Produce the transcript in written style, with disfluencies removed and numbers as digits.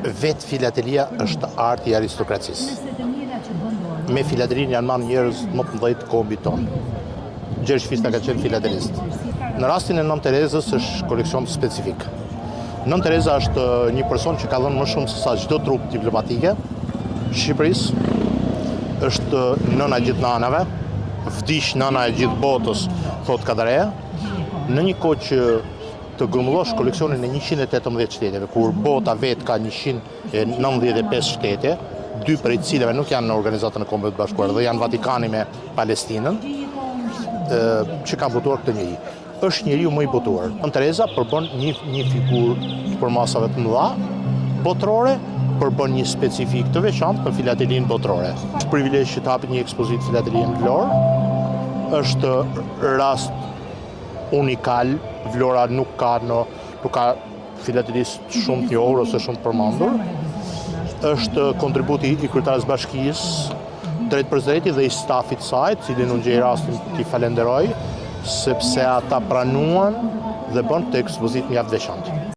Vetë filatelia është arti i aristokracisë. Me filatelinë janë marrë njerëz më të mëdhenj të kombit tonë. Gjergj Fista ka qenë filatelist. Në rastin e Nën Terezës është koleksion specifik. Nën Tereza është një person që ka dhënë më shumë se sa çdo trup diplomatike Shqipërisë. Është nëna e gjithë nanave, vdiq nëna e gjithë botës, thot Kadareja. Në një kohë që të grumbullosh koleksionin e 118 shteteve, kur bota vetë ka 195 shtete, 2 prej cilave nuk janë në Organizatën e Kombeve të Bashkuara dhe janë Vatikani me Palestinën, që kanë botuar këtë njeri. Është njeriu më i botuar. Nën Tereza përbën një figurë për masave të mëdha botërore, përbën një specifik të veçantë për filatelinë botërore. Është privilegj që të hapet një ekspozitë filateli në Vlorë. Është rast unikal, Vlora nuk ka filatelistë shumë të njohur ose shumë të përmendur. Është kontributi i kryetarës së bashkisë drejt për drejti dhe i stafit saj, cilin unë gjej rastin t'i falenderoj, sepse ata pranuan dhe bën të ekspozitë mjaft veçantë.